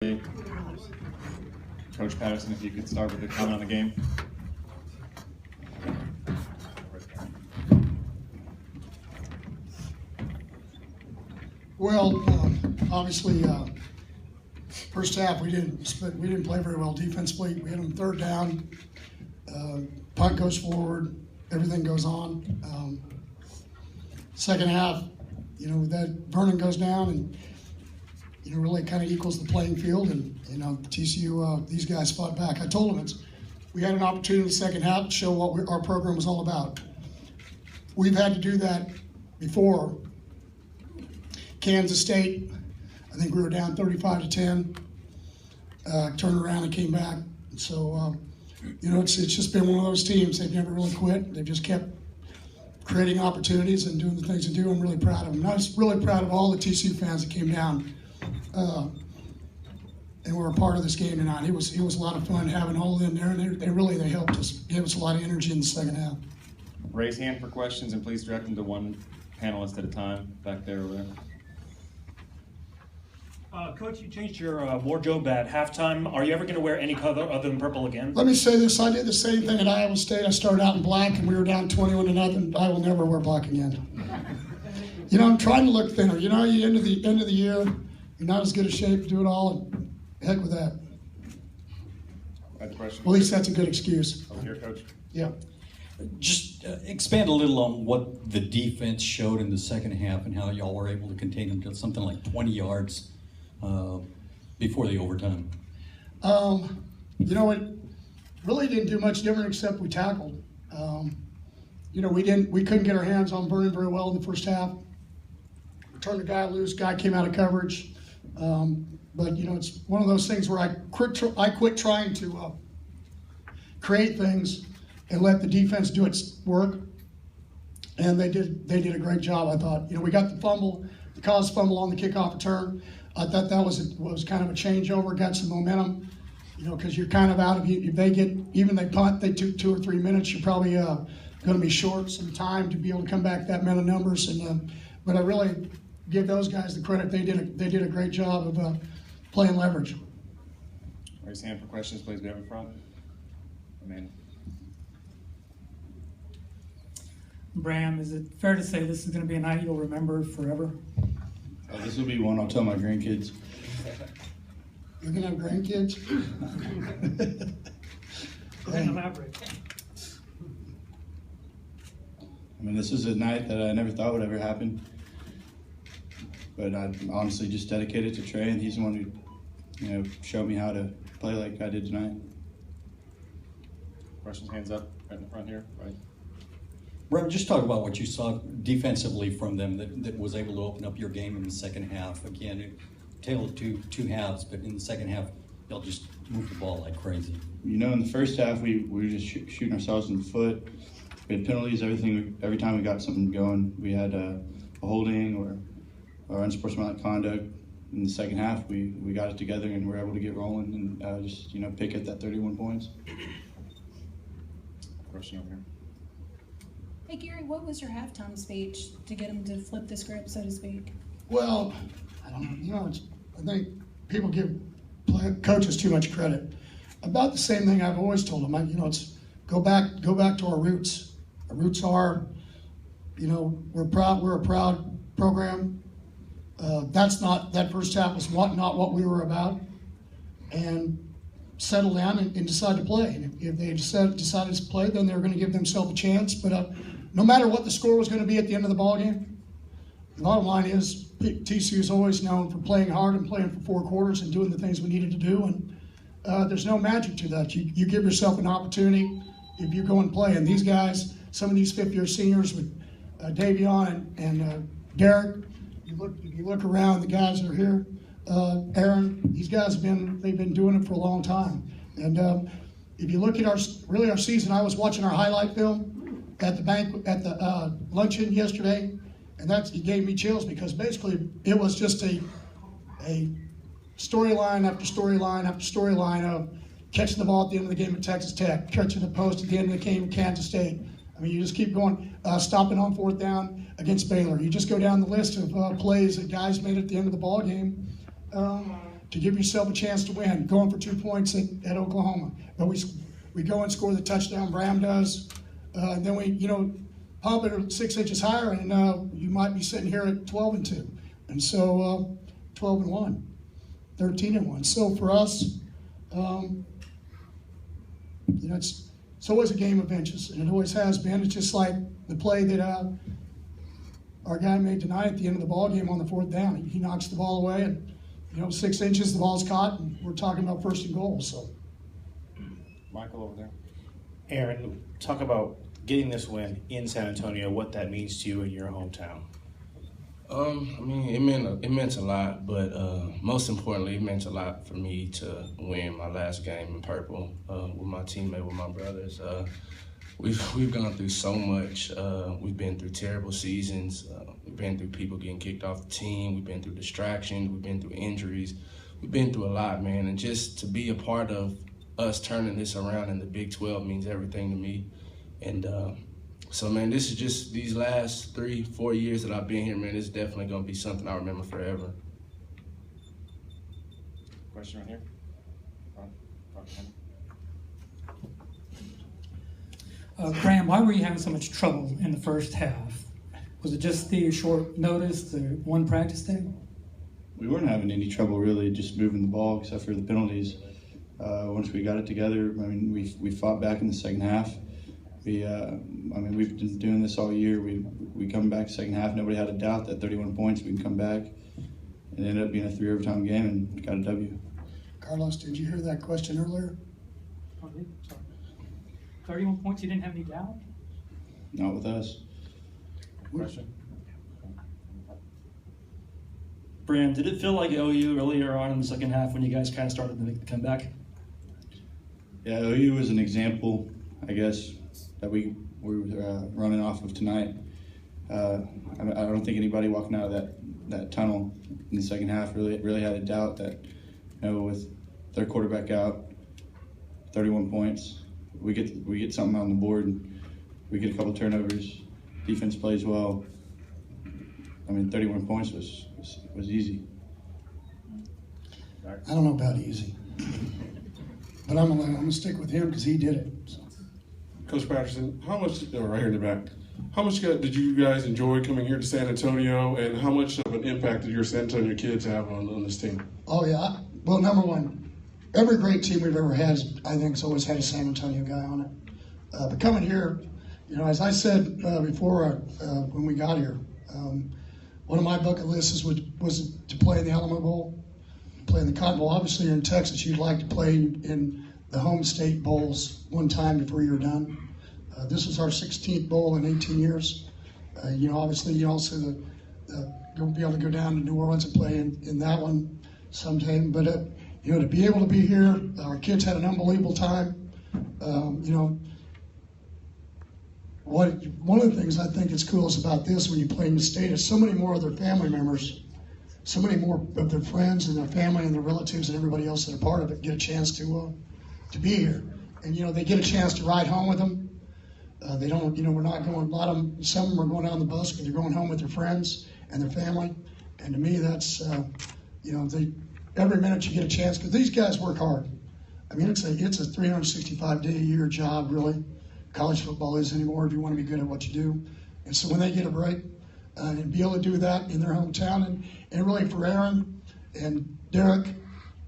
Coach Patterson, if you could start with a comment on the game. Well, obviously, first half we didn't play very well defensively. We had them third down, punt goes forward, everything goes on. Second half, that Vernon goes down and really kind of equals the playing field, and TCU, these guys fought back. I told them we had an opportunity in the second half to show what our program was all about. We've had to do that before. Kansas State, I think we were down 35-10, turned around and came back. So, it's just been one of those teams. They've never really quit. They've just kept creating opportunities and doing the things they do. I'm really proud of them. And I was really proud of all the TCU fans that came down and were a part of this game tonight. It was a lot of fun having all of them there, and they helped us, gave us a lot of energy in the second half. Raise hand for questions, and please direct them to one panelist at a time back there or there. Coach, you changed your wardrobe at halftime. Are you ever going to wear any color other than purple again? Let me say this. I did the same thing at Iowa State. I started out in black, and we were down 21-0. I will never wear black again. I'm trying to look thinner. You end of the year, you're not as good a shape to do it all, and heck with that. Question. Well, at least that's a good excuse. Over here, Coach. Yeah. Just expand a little on what the defense showed in the second half and how y'all were able to contain them to something like 20 yards before the overtime. It really didn't do much different except we tackled. We couldn't get our hands on Vernon very well in the first half. We turned the guy loose. Guy came out of coverage. But it's one of those things where I quit trying to create things and let the defense do its work. And they did a great job, I thought. We got the caused fumble on the kickoff return. I thought that was kind of a changeover, got some momentum, because you're kind of out of it. If they punt, they took 2 or 3 minutes, you're probably going to be short some time to be able to come back that amount of numbers. But I really give those guys the credit. They did a great job of playing leverage. Raise hand for questions, please. Be up in front. Amanda. Bram, is it fair to say this is going to be a night you'll remember forever? This will be one I'll tell my grandkids. You're going to have grandkids? Go ahead and elaborate. This is a night that I never thought would ever happen. But I'm honestly just dedicated to Trey, and he's the one who, showed me how to play like I did tonight. Questions, hands up, right in the front here, right. Bram, just talk about what you saw defensively from them that was able to open up your game in the second half. Again, it tailed two halves, but in the second half, they'll just move the ball like crazy. In the first half, we were just shooting ourselves in the foot. We had penalties, every time we got something going. We had a holding or unsportsmanlike conduct. In the second half, we got it together and were able to get rolling and just pick at that 31 points. Question over here. Hey Gary, what was your halftime speech to get them to flip the script, so to speak? Well, I don't know. I think people give coaches too much credit. About the same thing I've always told them. It's go back to our roots. Our roots are, we're a proud program. That first half was not what we were about, and settle down and decide to play. And if they decided to play, then they were going to give themselves a chance. But no matter what the score was going to be at the end of the ball game, the bottom line is TCU is always known for playing hard and playing for 4 quarters and doing the things we needed to do. And there's no magic to that. You give yourself an opportunity if you go and play. And these guys, some of these fifth-year seniors with Davion and Derek, if you look around, the guys that are here, Aaron, these guys they've been doing it for a long time. And if you look at our season, I was watching our highlight film at the luncheon yesterday, and it gave me chills because basically it was just a storyline after storyline after storyline of catching the ball at the end of the game at Texas Tech, catching the post at the end of the game at Kansas State. You just keep going, stopping on 4th down against Baylor. You just go down the list of plays that guys made at the end of the ball game. to give yourself a chance to win, going for 2 points at Oklahoma. But we go and score the touchdown, Bram does. Then we, pump it 6 inches higher, and you might be sitting here at 12-2. And so 12-1, 13-1. So for us, it's always a game of inches, and it always has been. It's just like the play that our guy made tonight at the end of the ball game on the 4th down. He knocks the ball away, and 6 inches, the ball's caught, and we're talking about 1st and goal. So, Michael over there. Aaron, talk about getting this win in San Antonio, what that means to you in your hometown. It meant a lot, but most importantly, it meant a lot for me to win my last game in purple with my teammate, with my brothers. We've gone through so much. We've been through terrible seasons. We've been through people getting kicked off the team. We've been through distractions. We've been through injuries. We've been through a lot, man. And just to be a part of us turning this around in the Big 12 means everything to me. And so, man, this is just these last 3-4 years that I've been here, man. It's definitely going to be something I remember forever. Question right here. Graham, why were you having so much trouble in the first half? Was it just the short notice, the one practice day? We weren't having any trouble really just moving the ball except for the penalties. Once we got it together, we fought back in the second half. We've been doing this all year. We come back second half. Nobody had a doubt that 31 points we can come back. It ended up being a 3 overtime game and got a W. Carlos, did you hear that question earlier? Oh, sorry. 31 points, you didn't have any doubt? Not with us. Question. Bram, did it feel like OU earlier on in the second half when you guys kind of started to make the comeback? Yeah, OU was an example, I guess, that we were running off of tonight. I don't think anybody walking out of that tunnel in the second half really had a doubt that, with their quarterback out, 31 points, we get something on the board, and we get a couple turnovers. Defense plays well. 31 points was easy. I don't know about easy, but I'm gonna stick with him because he did it. So. Coach Patterson, how much, right here in the back, how much did you guys enjoy coming here to San Antonio, and how much of an impact did your San Antonio kids have on this team? Oh, yeah. Well, number one, every great team we've ever had, I think, has always had a San Antonio guy on it. But coming here, as I said before when we got here, one of my bucket lists was to play in the Alamo Bowl, play in the Cotton Bowl. Obviously, you're in Texas, you'd like to play in the home state bowls one time before you're done. This was our 16th bowl in 18 years. Obviously, you also don't be able to go down to New Orleans and play in that one sometime. But to be able to be here, our kids had an unbelievable time. One of the things I think is cool is about this when you play in the state is so many more of their family members, so many more of their friends and their family and their relatives and everybody else that are part of it get a chance to be here. And, they get a chance to ride home with them. They don't, we're not going, some of them are going on the bus, but they're going home with their friends and their family. And to me, that's, every minute you get a chance, because these guys work hard. It's a 365-day-a-year job, really. College football is anymore if you want to be good at what you do. And so when they get a break and be able to do that in their hometown, and really for Aaron and Derek,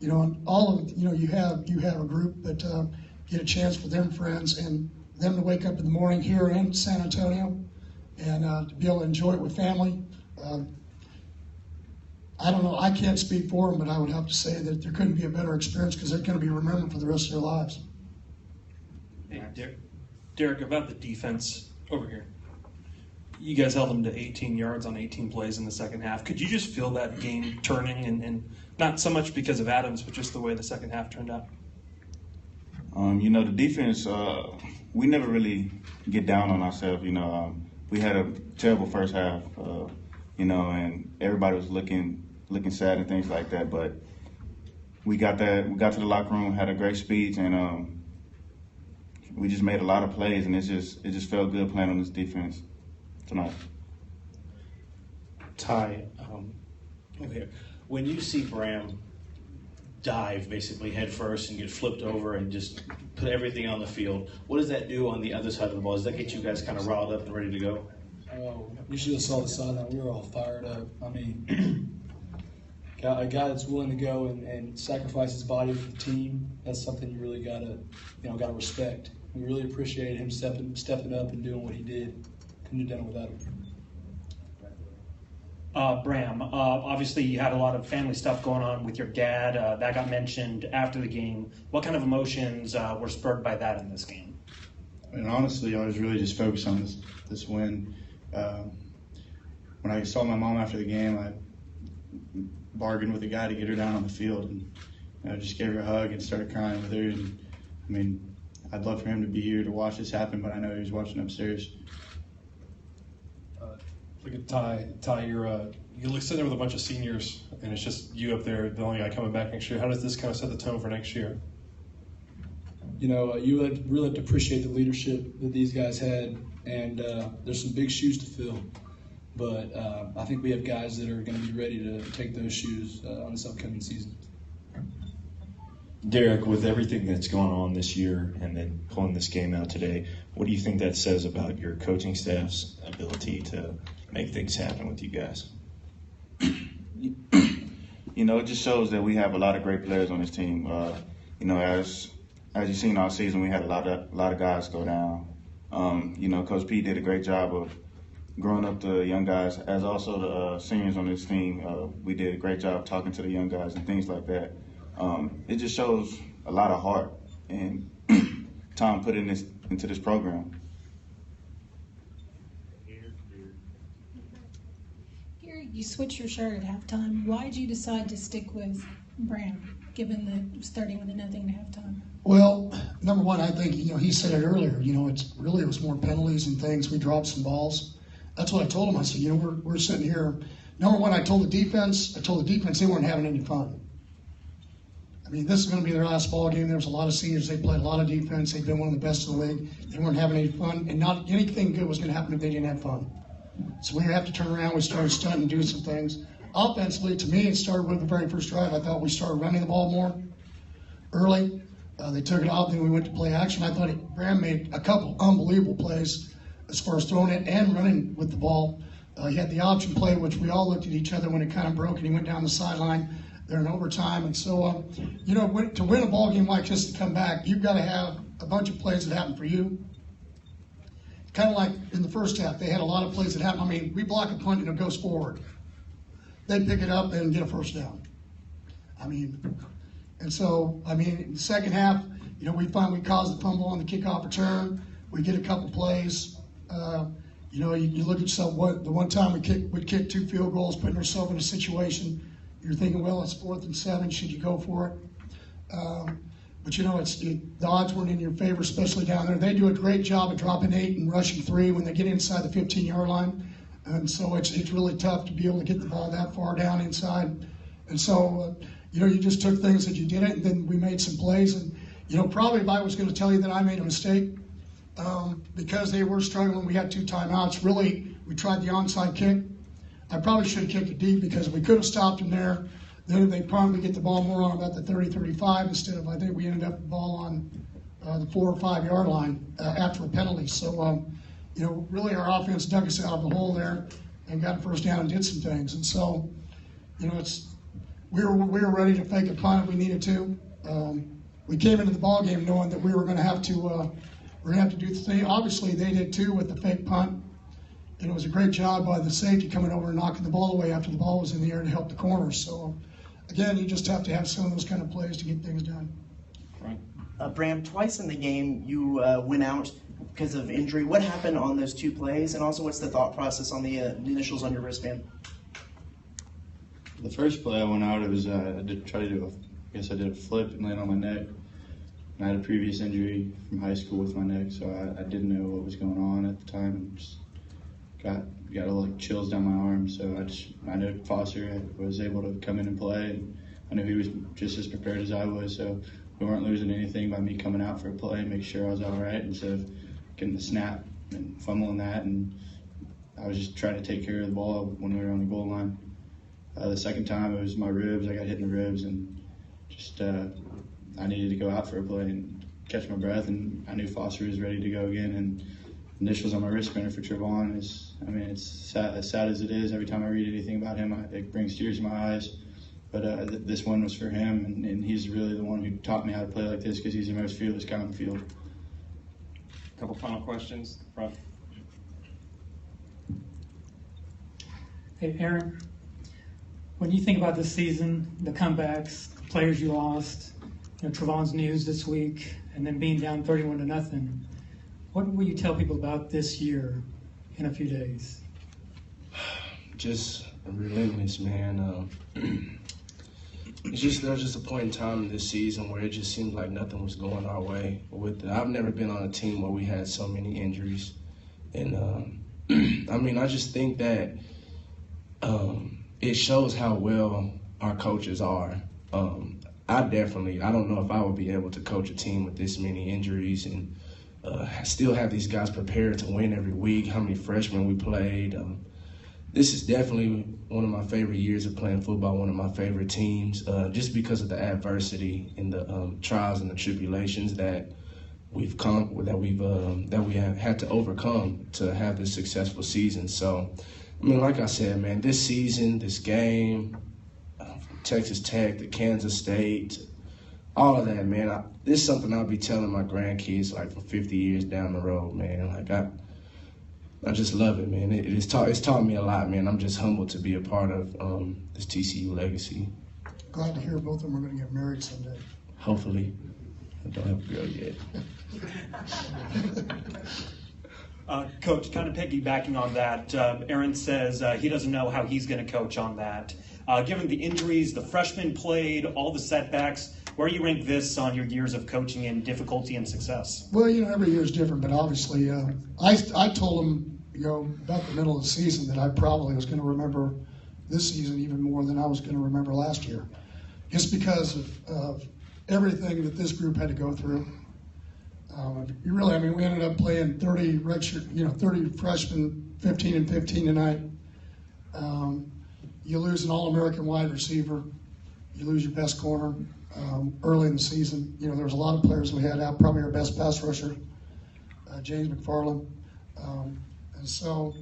and all of you have a group that get a chance for them friends and them to wake up in the morning here in San Antonio and to be able to enjoy it with family. I don't know, I can't speak for them, but I would have to say that there couldn't be a better experience because they're going to be remembered for the rest of their lives. Hey, Derek, about the defense over here. You guys held them to 18 yards on 18 plays in the second half. Could you just feel that game turning, and not so much because of Adams, but just the way the second half turned out? The defense, we never really get down on ourselves. We had a terrible first half, and everybody was looking sad and things like that. But we got there, we got to the locker room, had a great speech, and we just made a lot of plays, and it just felt good playing on this defense tonight. Ty, over here. When you see Bram dive basically head first and get flipped over and just put everything on the field. What does that do on the other side of the ball? Does that get you guys kind of riled up and ready to go? Oh, you should have saw the sideline. We were all fired up. I mean, a guy that's willing to go and sacrifice his body for the team, that's something you really gotta respect. We really appreciated him stepping up and doing what he did. Couldn't have done it without him. Bram, obviously you had a lot of family stuff going on with your dad. That got mentioned after the game. What kind of emotions were spurred by that in this game? I mean, honestly, I was really just focused on this win. When I saw my mom after the game, I bargained with the guy to get her down on the field, and just gave her a hug and started crying with her. And I mean, I'd love for him to be here to watch this happen, but I know he was watching upstairs. Look at Ty, you're sitting there with a bunch of seniors, and it's just you up there, the only guy coming back next year. How does this kind of set the tone for next year? You know, you really have to appreciate the leadership that these guys had, and there's some big shoes to fill. But I think we have guys that are going to be ready to take those shoes on this upcoming season. Derek, with everything that's going on this year and then pulling this game out today, what do you think that says about your coaching staff's ability to make things happen with you guys? You know, it just shows that we have a lot of great players on this team. You know, as you've seen all season, we had a lot of guys go down. You know, Coach P did a great job of growing up the young guys, as also the seniors on this team. We did a great job talking to the young guys and things like that. It just shows a lot of heart and Tom put into this program. Gary, you switched your shirt at halftime. Why did you decide to stick with Bram, given the starting with a nothing at halftime? Well, number one, I think, he said it earlier, it was more penalties and things. We dropped some balls. That's what I told him. I said, we're sitting here. Number one, I told the defense they weren't having any fun. I mean, this is going to be their last ball game. There was a lot of seniors. They played a lot of defense. They've been one of the best in the league. They weren't having any fun, and not anything good was going to happen if they didn't have fun. So we have to turn around. We started stunting and doing some things. Offensively, to me, it started with the very first drive. I thought we started running the ball more early. They took it off, then we went to play action. I thought Bram made a couple unbelievable plays as far as throwing it and running with the ball. He had the option play, which we all looked at each other when it kind of broke, and he went down the sideline there in overtime. And so, to win a ball game like this, to come back, you've got to have a bunch of plays that happen for you. Kind of like in the first half, they had a lot of plays that happen. I mean, we block a punt and it goes forward. They pick it up and get a first down. In the second half, we finally caused the fumble on the kickoff return. We get a couple plays. You look at the one time we kicked 2 field goals, putting ourselves in a situation. You're thinking, well, it's 4th and 7. Should you go for it? But the odds weren't in your favor, especially down there. They do a great job of dropping 8 and rushing 3 when they get inside the 15-yard line. And so it's really tough to be able to get the ball that far down inside. And so, you just took things that you didn't, and then we made some plays. And, probably if I was going to tell you that I made a mistake, because they were struggling, we had 2 timeouts. Really, we tried the onside kick. I probably should have kicked it deep because we could have stopped them there. Then they probably get the ball more on about the 30-35 instead of, I think we ended up with the ball on the 4 or 5 yard line after a penalty. So, really our offense dug us out of the hole there and got a first down and did some things. And so, we were ready to fake a punt if we needed to. We came into the ball game knowing that we were going to have to do the thing. Obviously, they did too with the fake punt. And it was a great job by the safety coming over and knocking the ball away after the ball was in the air to help the corners. So, again, you just have to have some of those kind of plays to get things done. Bram, twice in the game you went out because of injury. What happened on those 2 plays? And also, what's the thought process on the initials on your wristband? The first play I went out, it was I did a flip and land on my neck. And I had a previous injury from high school with my neck, so I didn't know what was going on at the time. And just got a little chills down my arm. So I know Foster was able to come in and play, and I knew he was just as prepared as I was. So we weren't losing anything by me coming out for a play, make sure I was all right instead of getting the snap and fumbling that. And I was just trying to take care of the ball when we were on the goal line. The second time it was my ribs. I got hit in the ribs and Just I needed to go out for a play and catch my breath, and I knew Foster was ready to go again. And initials on my wristband for Trevon is, I mean, it's sad, as sad as it is. Every time I read anything about him, it brings tears to my eyes. But this one was for him, and he's really the one who taught me how to play like this because he's the most fearless guy on the field. A couple final questions, front. Hey, Aaron, when you think about this season, the comebacks, the players you lost, Trevon's news this week, and then being down 31-0, what will you tell people about this year in a few days? Just relentless, man. There was just a point in time in this season where it just seemed like nothing was going our way. I've never been on a team where we had so many injuries, and I mean, I just think that it shows how well our coaches are. I don't know if I would be able to coach a team with this many injuries and still have these guys prepared to win every week. How many freshmen we played. This is definitely one of my favorite years of playing football, one of my favorite teams, just because of the adversity and the trials and the tribulations that we have had to overcome to have this successful season. So, I mean, like I said, man, this season, this game, Texas Tech, the Kansas State, all of that, man, this is something I'll be telling my grandkids like for 50 years down the road, man. Like I just love it, man. It's taught me a lot, man. I'm just humbled to be a part of this TCU legacy. Glad to hear both of them are going to get married someday. Hopefully. I don't have a girl yet. Coach, kind of piggybacking on that, Aaron says he doesn't know how he's going to coach on that. Given the injuries, the freshmen played, all the setbacks, where do you rank this on your years of coaching in difficulty and success? Well, every year is different, but obviously, I told him, about the middle of the season that I probably was going to remember this season even more than I was going to remember last year, just because of everything that this group had to go through. We ended up playing 30 freshmen, 15 and 15 tonight. You lose an All-American wide receiver. You lose your best corner early in the season. There was a lot of players we had out. Probably our best pass rusher, James McFarland. And so,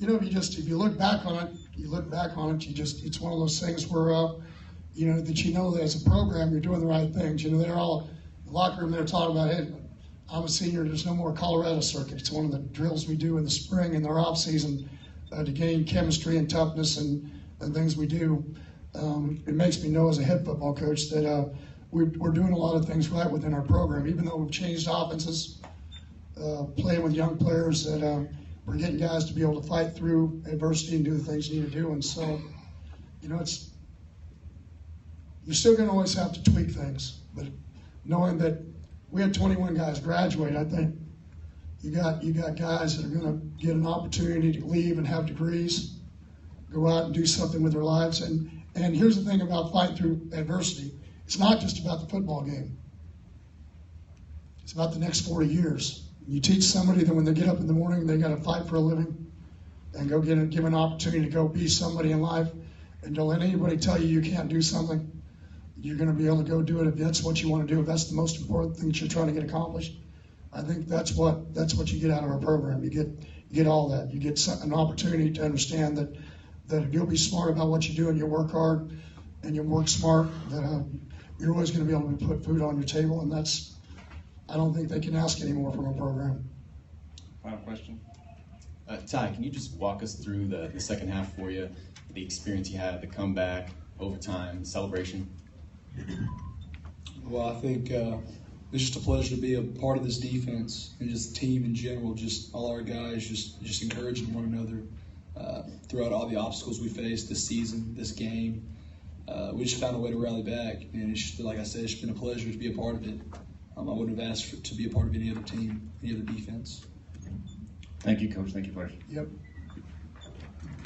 if you look back on it, it's one of those things where, that as a program, you're doing the right things. They're all in the locker room, they're talking about, hey, I'm a senior, there's no more Colorado circuit. It's one of the drills we do in the spring and their off season to gain chemistry and toughness and things we do. It makes me know as a head football coach that we're doing a lot of things right within our program, even though we've changed offenses, playing with young players that we're getting guys to be able to fight through adversity and do the things you need to do. And so, you're still going to always have to tweak things, but knowing that we had 21 guys graduate, I think you got guys that are going to get an opportunity to leave and have degrees, go out and do something with their lives. And here's the thing about fighting through adversity. It's not just about the football game. It's about the next 40 years. You teach somebody that when they get up in the morning, they got to fight for a living and go give an opportunity to go be somebody in life. And don't let anybody tell you can't do something. You're going to be able to go do it if that's what you want to do. If that's the most important thing that you're trying to get accomplished. I think that's what you get out of our program. You get all that. You get an opportunity to understand that if you'll be smart about what you do and you work hard and you work smart, that you're always going to be able to put food on your table. And I don't think they can ask any more from a program. Final question. Ty, can you just walk us through the second half for you, the experience you had, the comeback, overtime, celebration? Well, I think it's just a pleasure to be a part of this defense and just the team in general. Just all our guys just encouraging one another throughout all the obstacles we faced this season, this game. We just found a way to rally back, and it's just, like I said, it's been a pleasure to be a part of it. I wouldn't have asked to be a part of any other team, any other defense. Thank you, Coach. Thank you, players. Yep.